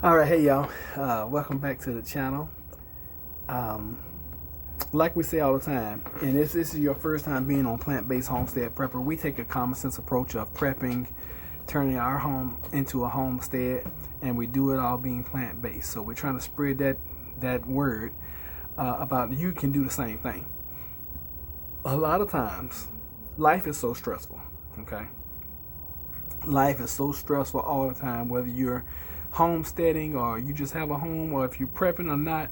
All right, hey y'all, welcome back to the channel. Like we say all the time, and if this is your first time being on Plant-Based Homestead Prepper, we take a common sense approach of prepping, turning our home into a homestead, and we do it all being plant-based. So we're trying to spread that word about you can do the same thing. A lot of times, life is so stressful, okay? Life is so stressful all the time, whether you're homesteading or you just have a home, or if you're prepping or not,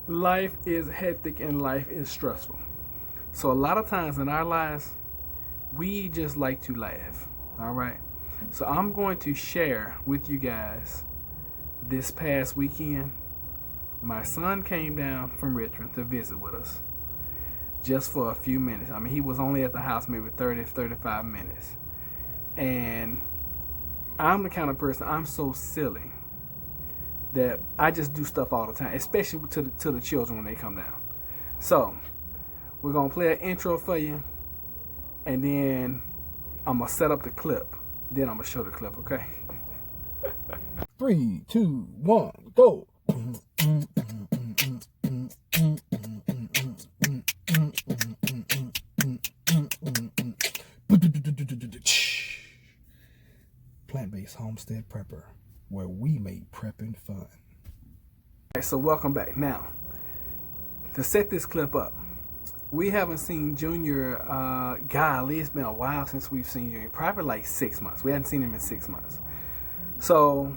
life is hectic and life is stressful. So a lot of times in our lives, we just like to laugh. All right, so I'm going to share with you guys this past weekend. My son came down from Richmond to visit with us just for a few minutes. I mean, he was only at the house maybe 35 minutes, and I'm the kind of person, I'm so silly that I just do stuff all the time, especially to the children when they come down. So we're gonna play an intro for you, and then I'm gonna set up the clip. Then I'm gonna show the clip, okay? 3, 2, 1, go. Plant-Based Homestead Prepper, where we make prepping fun. Alright, so welcome back. Now, to set this clip up, we haven't seen Junior, golly, it's been a while since we've seen Junior, probably like 6 months. We hadn't seen him in 6 months. So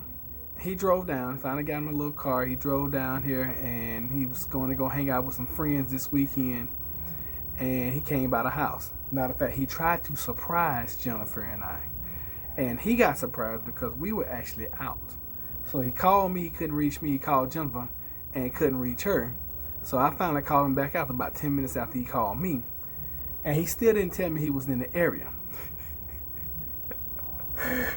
he drove down, finally got him a little car. He drove down here and he was going to go hang out with some friends this weekend, and he came by the house. Matter of fact, he tried to surprise Jennifer and I. And he got surprised because we were actually out. So he called me, he couldn't reach me. He called Jennifer and couldn't reach her. So I finally called him back after about 10 minutes after he called me. And he still didn't tell me he was in the area.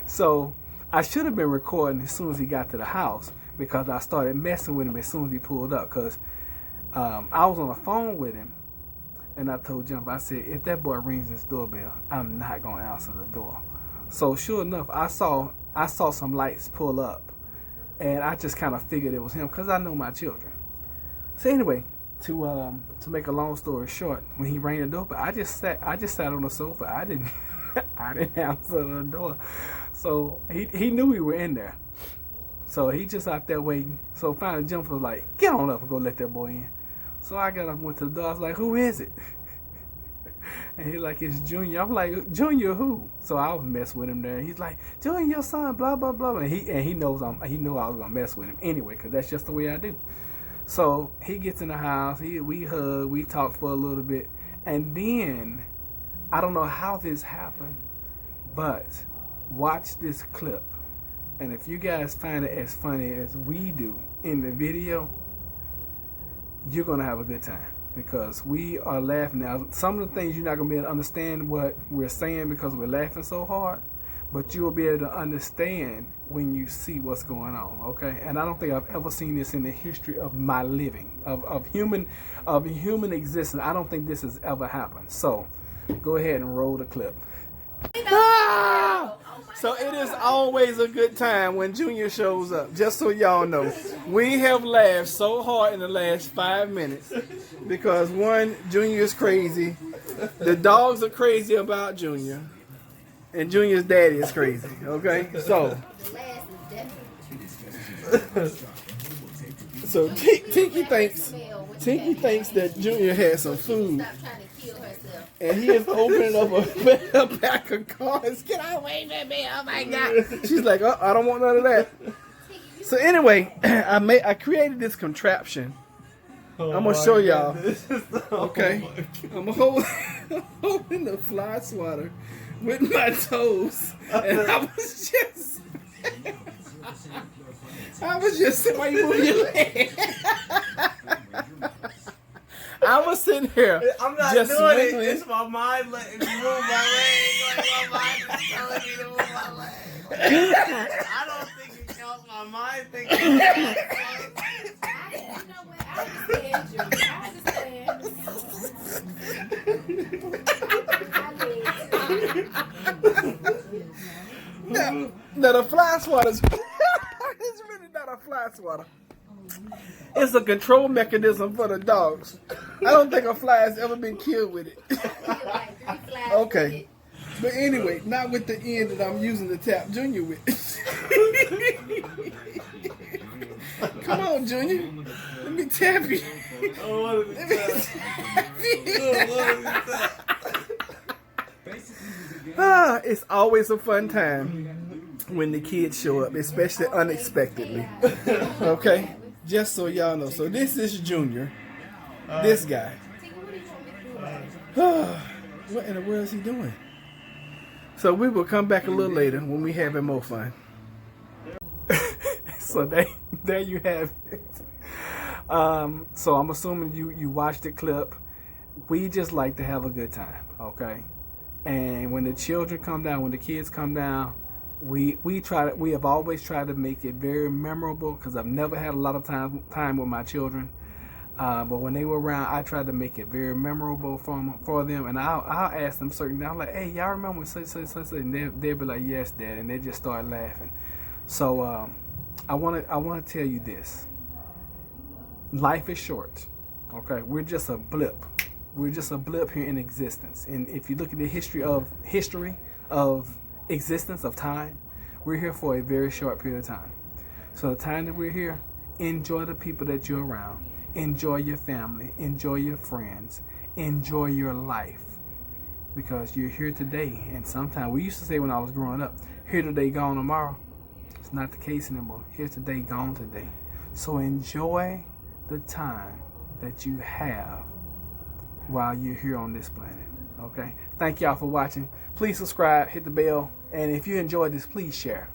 So I should have been recording as soon as he got to the house, because I started messing with him as soon as he pulled up. Because I was on the phone with him, and I told Jennifer, I said, if that boy rings his doorbell, I'm not going to answer the door. So sure enough, I saw some lights pull up, and I just kind of figured it was him because I know my children. So anyway, to make a long story short, when he rang the doorbell, I just sat on the sofa. I didn't answer the door. So he knew we were in there. So he just out there waiting. So finally Jennifer was like, get on up and go let that boy in. So I got up and went to the door. I was like, who is it? And he's like, it's Junior. I'm like, Junior who? So I was messing with him there. He's like, Junior, your son, blah, blah, blah. And he knew I was going to mess with him anyway, because that's just the way I do. So he gets in the house. We hug. We talk for a little bit. And then, I don't know how this happened, but watch this clip. And if you guys find it as funny as we do in the video, you're going to have a good time, because we are laughing. Now, some of the things you're not going to be able to understand what we're saying because we're laughing so hard, but you will be able to understand when you see what's going on, okay? And I don't think I've ever seen this in the history of my living, of human existence. I don't think this has ever happened. So, go ahead and roll the clip. So it is always a good time when Junior shows up, just so y'all know. We have laughed so hard in the last 5 minutes because, one, Junior is crazy. The dogs are crazy about Junior. And Junior's daddy is crazy, okay? So Tinky thinks that Junior had some food. And he is opening up a pack of cards. Get away from me! Oh my God! She's like, oh, I don't want none of that. So anyway, I created this contraption. I'm gonna show y'all. Okay, I'm holding the fly swatter with my toes, and I was just. Why you moving your leg? I was sitting here. I'm not just doing wiggling. it. It's my mind letting me move my leg. Like my mind is telling me to move my leg. I don't think it counts. My mind thinks it Now the fly swatter is it's really not a fly fly swatter. It's a control mechanism for the dogs. I don't think a fly has ever been killed with it. Okay. But anyway, not with the end that I'm using to tap Junior with. Come on, Junior. Let me tap you. Let me tap you. It's always a fun time when the kids show up, especially unexpectedly. Okay? Just so y'all know. So this is Junior. This guy. What in the world is he doing? So we will come back a little later when we having more fun. So there you have it. So I'm assuming you watched the clip. We just like to have a good time, okay? And when the children come down, when the kids come down, we have always tried to make it very memorable, because I've never had a lot of time with my children. But when they were around, I tried to make it very memorable for them, and I'll ask them certain. I'm like, "Hey, y'all remember when such," and they'll be like, "Yes, Dad," and they just start laughing. So I want to tell you this: life is short. Okay, we're just a blip. We're just a blip here in existence. And if you look at the history of existence of time, we're here for a very short period of time. So the time that we're here, enjoy the people that you're around. Enjoy your family, enjoy your friends, enjoy your life, because you're here today. And sometimes, we used to say when I was growing up, here today, gone tomorrow. It's not the case anymore. Here today, gone today. So enjoy the time that you have while you're here on this planet. Okay? Thank y'all for watching. Please subscribe, hit the bell, and if you enjoyed this, please share.